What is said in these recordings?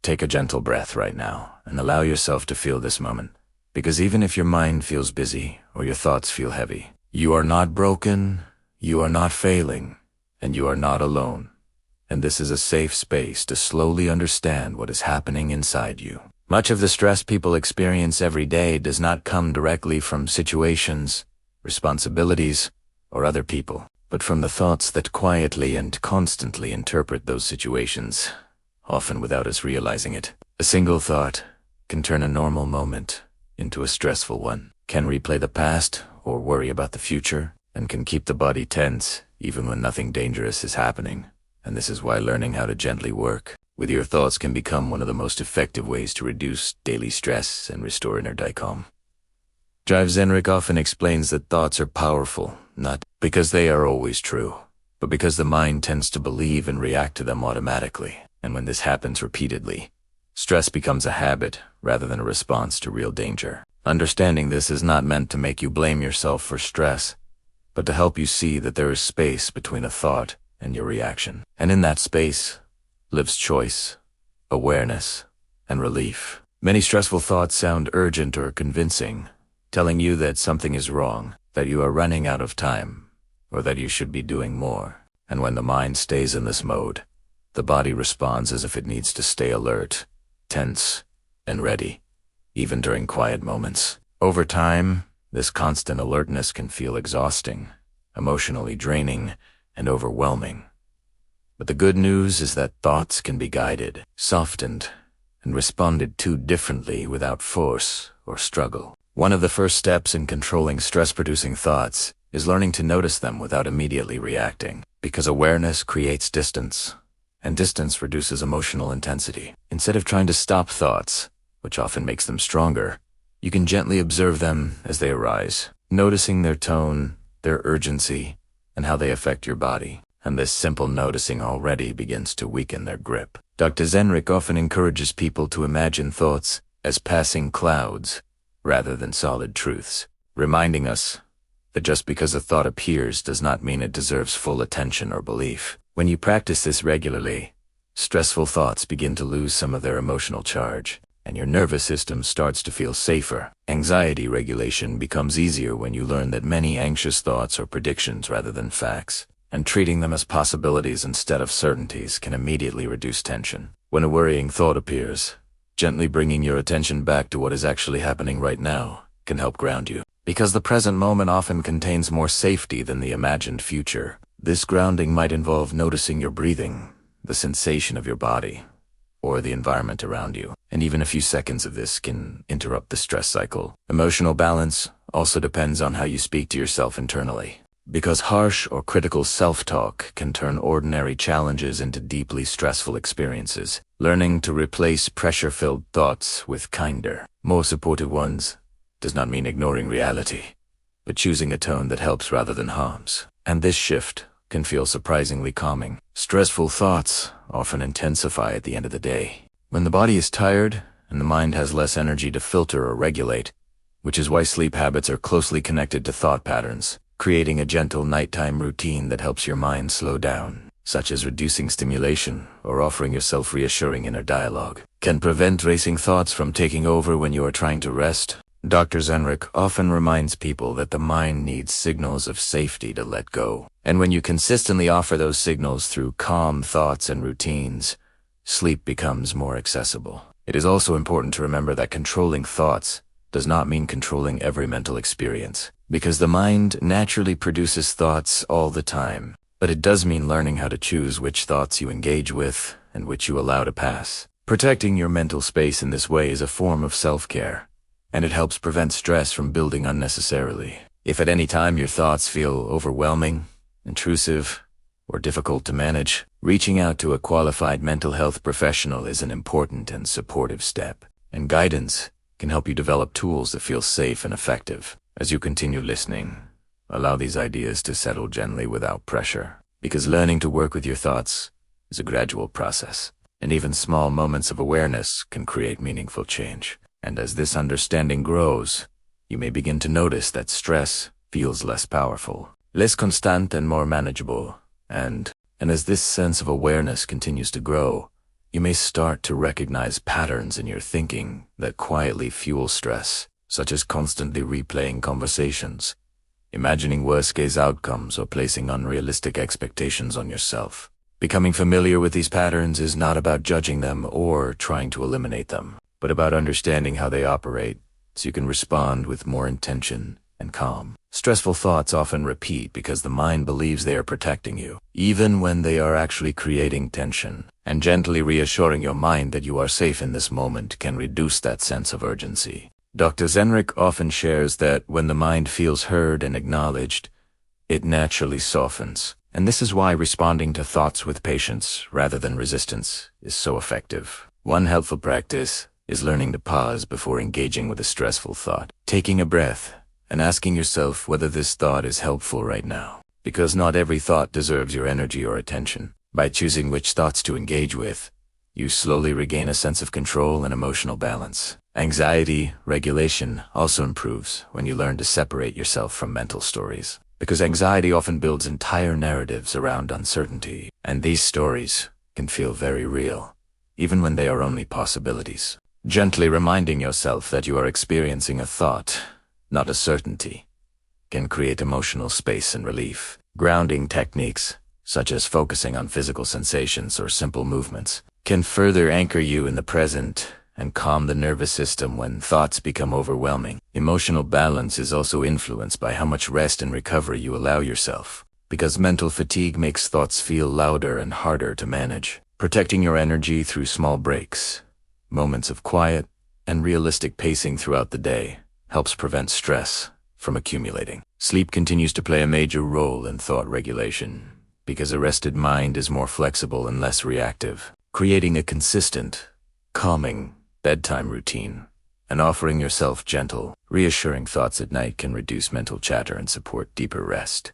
take a gentle breath right now and allow yourself to feel this moment. Because even if your mind feels busy or your thoughts feel heavy, you are not broken, you are not failing, and you are not alone. And this is a safe space to slowly understand what is happening inside you. Much of the stress people experience every day does not come directly from situations, responsibilities, or other people, but from the thoughts that quietly and constantly interpret those situations, often without us realizing it. A single thought can turn a normal moment into a stressful one, can replay the past or worry about the future, and can keep the body tense even when nothing dangerous is happening. And this is why learning how to gently work with your thoughts can become one of the most effective ways to reduce daily stress and restore inner calm. Zenrik often explains that thoughts are powerful, not because they are always true, but because the mind tends to believe and react to them automatically. And when this happens repeatedly, stress becomes a habit rather than a response to real danger. Understanding this is not meant to make you blame yourself for stress, but to help you see that there is space between a thought and your reaction. And in that space lives choice, awareness, and relief. Many stressful thoughts sound urgent or convincing, telling you that something is wrong, that you are running out of time, or that you should be doing more. And when the mind stays in this mode, the body responds as if it needs to stay alert, tense, and ready, even during quiet moments. Over time, this constant alertness can feel exhausting, emotionally draining, and overwhelming. But the good news is that thoughts can be guided, softened, and responded to differently without force or struggle. One of the first steps in controlling stress-producing thoughts is learning to notice them without immediately reacting, because awareness creates distance, and distance reduces emotional intensity. Instead of trying to stop thoughts, which often makes them stronger, you can gently observe them as they arise, noticing their tone, their urgency, and how they affect your body. And this simple noticing already begins to weaken their grip. Dr. Zenrik often encourages people to imagine thoughts as passing clouds rather than solid truths, reminding us that just because a thought appears does not mean it deserves full attention or belief. When you practice this regularly, stressful thoughts begin to lose some of their emotional charge, and your nervous system starts to feel safer. Anxiety regulation becomes easier when you learn that many anxious thoughts are predictions rather than facts, and treating them as possibilities instead of certainties can immediately reduce tension. When a worrying thought appears, gently bringing your attention back to what is actually happening right now can help ground you. Because the present moment often contains more safety than the imagined future, this grounding might involve noticing your breathing, the sensation of your body, or the environment around you. And even a few seconds of this can interrupt the stress cycle. Emotional balance also depends on how you speak to yourself internally, because harsh or critical self-talk can turn ordinary challenges into deeply stressful experiences. Learning to replace pressure-filled thoughts with kinder, more supportive ones does not mean ignoring reality, but choosing a tone that helps rather than harms. And this shift can feel surprisingly calming. Stressful thoughts often intensify at the end of the day, when the body is tired and the mind has less energy to filter or regulate, which is why sleep habits are closely connected to thought patterns. Creating a gentle nighttime routine that helps your mind slow down, such as reducing stimulation or offering yourself reassuring inner dialogue, can prevent racing thoughts from taking over when you are trying to rest. Dr. Zenrik often reminds people that the mind needs signals of safety to let go. And when you consistently offer those signals through calm thoughts and routines, sleep becomes more accessible. It is also important to remember that controlling thoughts does not mean controlling every mental experience, because the mind naturally produces thoughts all the time. But it does mean learning how to choose which thoughts you engage with and which you allow to pass. Protecting your mental space in this way is a form of self-care, and it helps prevent stress from building unnecessarily. If at any time your thoughts feel overwhelming, intrusive, or difficult to manage, reaching out to a qualified mental health professional is an important and supportive step, and guidance can help you develop tools that feel safe and effective. As you continue listening, allow these ideas to settle gently without pressure, because learning to work with your thoughts is a gradual process, and even small moments of awareness can create meaningful change. And as this understanding grows, you may begin to notice that stress feels less powerful, less constant and more manageable. And as this sense of awareness continues to grow, you may start to recognize patterns in your thinking that quietly fuel stress, such as constantly replaying conversations, imagining worst-case outcomes, or placing unrealistic expectations on yourself. Becoming familiar with these patterns is not about judging them or trying to eliminate them, but about understanding how they operate so you can respond with more intention and calm. Stressful thoughts often repeat because the mind believes they are protecting you, even when they are actually creating tension. And gently reassuring your mind that you are safe in this moment can reduce that sense of urgency. Dr. Zenrich often shares that when the mind feels heard and acknowledged, it naturally softens. And this is why responding to thoughts with patience rather than resistance is so effective. One helpful practice is learning to pause before engaging with a stressful thought, taking a breath and asking yourself whether this thought is helpful right now. Because not every thought deserves your energy or attention. By choosing which thoughts to engage with, you slowly regain a sense of control and emotional balance. Anxiety regulation also improves when you learn to separate yourself from mental stories. Because anxiety often builds entire narratives around uncertainty, and these stories can feel very real, even when they are only possibilities. Gently reminding yourself that you are experiencing a thought, not a certainty, can create emotional space and relief. Grounding techniques, such as focusing on physical sensations or simple movements, can further anchor you in the present and calm the nervous system when thoughts become overwhelming. Emotional balance is also influenced by how much rest and recovery you allow yourself, because mental fatigue makes thoughts feel louder and harder to manage. Protecting your energy through small breaks, moments of quiet, and realistic pacing throughout the day helps prevent stress from accumulating. Sleep continues to play a major role in thought regulation, because a rested mind is more flexible and less reactive. Creating a consistent, calming bedtime routine and offering yourself gentle, reassuring thoughts at night can reduce mental chatter and support deeper rest.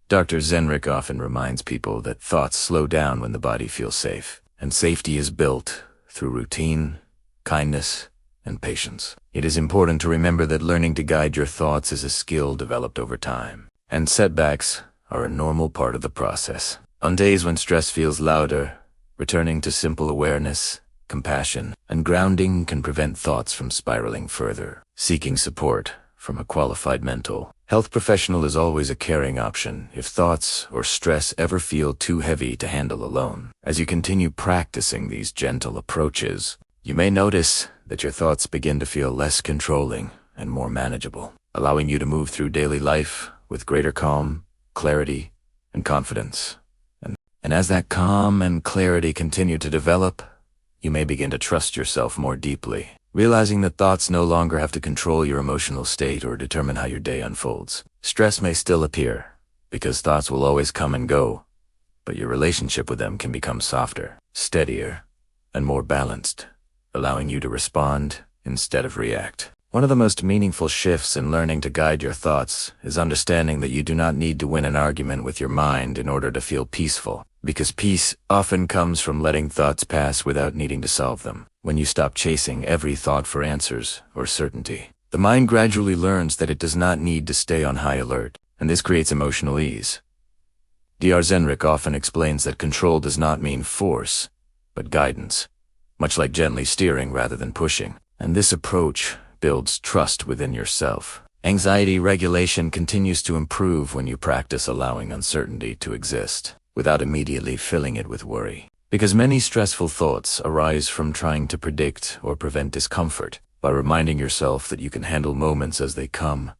Dr. Zenrich often reminds people that thoughts slow down when the body feels safe, and safety is built through routine, kindness, and patience. It is important to remember that learning to guide your thoughts is a skill developed over time, and setbacks are a normal part of the process. On days when stress feels louder, returning to simple awareness, compassion, and grounding can prevent thoughts from spiraling further. Seeking support from a qualified mental health professional is always a caring option if thoughts or stress ever feel too heavy to handle alone. As you continue practicing these gentle approaches, you may notice that your thoughts begin to feel less controlling and more manageable, allowing you to move through daily life with greater calm, clarity, and confidence. And as that calm and clarity continue to develop, you may begin to trust yourself more deeply, realizing that thoughts no longer have to control your emotional state or determine how your day unfolds. Stress may still appear, because thoughts will always come and go, but your relationship with them can become softer, steadier, and more balanced, allowing you to respond instead of react. One of the most meaningful shifts in learning to guide your thoughts is understanding that you do not need to win an argument with your mind in order to feel peaceful, because peace often comes from letting thoughts pass without needing to solve them. When you stop chasing every thought for answers or certainty, the mind gradually learns that it does not need to stay on high alert, and this creates emotional ease. Dr. Zenrich often explains that control does not mean force, but guidance, much like gently steering rather than pushing. And this approach builds trust within yourself. Anxiety regulation continues to improve when you practice allowing uncertainty to exist, without immediately filling it with worry. Because many stressful thoughts arise from trying to predict or prevent discomfort. By reminding yourself that you can handle moments as they come,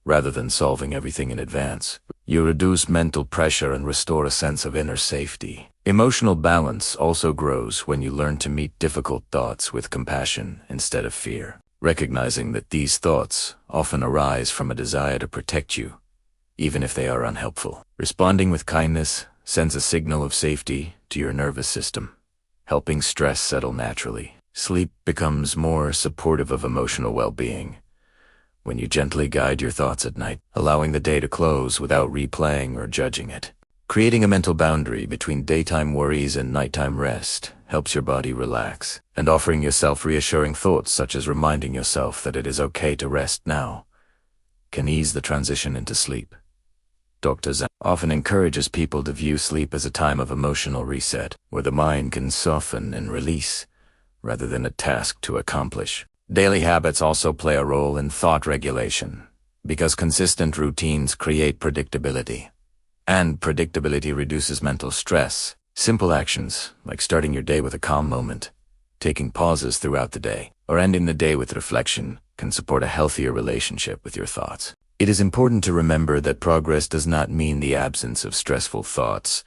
rather than solving everything in advance, you reduce mental pressure and restore a sense of inner safety. Emotional balance also grows when you learn to meet difficult thoughts with compassion instead of fear, recognizing that these thoughts often arise from a desire to protect you, even if they are unhelpful. Responding with kindness sends a signal of safety to your nervous system, helping stress settle naturally. Sleep becomes more supportive of emotional well-being when you gently guide your thoughts at night, allowing the day to close without replaying or judging it. Creating a mental boundary between daytime worries and nighttime rest helps your body relax, and offering yourself reassuring thoughts such as reminding yourself that it is okay to rest now can ease the transition into sleep. Dr. Zen often encourages people to view sleep as a time of emotional reset, where the mind can soften and release, rather than a task to accomplish. Daily habits also play a role in thought regulation, because consistent routines create predictability. And predictability reduces mental stress. Simple actions, like starting your day with a calm moment, taking pauses throughout the day, or ending the day with reflection, can support a healthier relationship with your thoughts. It is important to remember that progress does not mean the absence of stressful thoughts,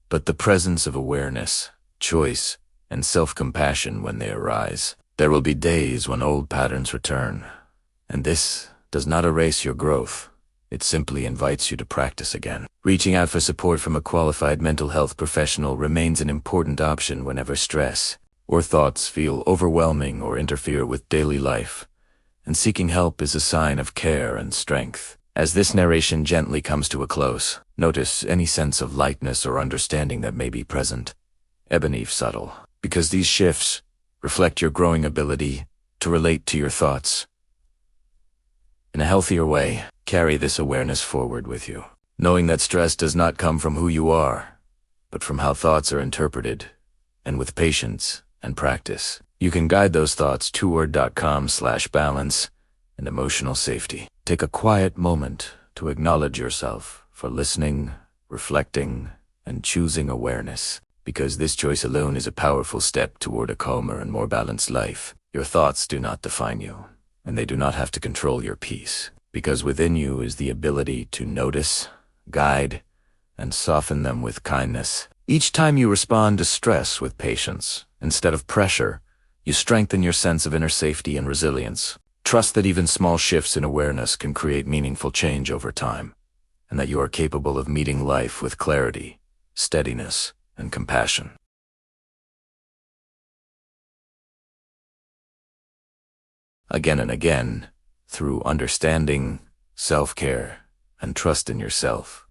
but the presence of awareness, choice, and self-compassion when they arise. There will be days when old patterns return, and this does not erase your growth. It simply invites you to practice again. Reaching out for support from a qualified mental health professional remains an important option whenever stress or thoughts feel overwhelming or interfere with daily life, and seeking help is a sign of care and strength. As this narration gently comes to a close, notice any sense of lightness or understanding that may be present, even if subtle, because these shifts reflect your growing ability to relate to your thoughts in a healthier way. Carry this awareness forward with you, knowing that stress does not come from who you are, but from how thoughts are interpreted, and with patience and practice, you can guide those thoughts toward.com/balance and emotional safety. Take a quiet moment to acknowledge yourself for listening, reflecting, and choosing awareness, because this choice alone is a powerful step toward a calmer and more balanced life. Your thoughts do not define you, and they do not have to control your peace, because within you is the ability to notice, guide, and soften them with kindness. Each time you respond to stress with patience instead of pressure, you strengthen your sense of inner safety and resilience. Trust that even small shifts in awareness can create meaningful change over time, and that you are capable of meeting life with clarity, steadiness, and compassion. Again and again, through understanding, self-care, and trust in yourself,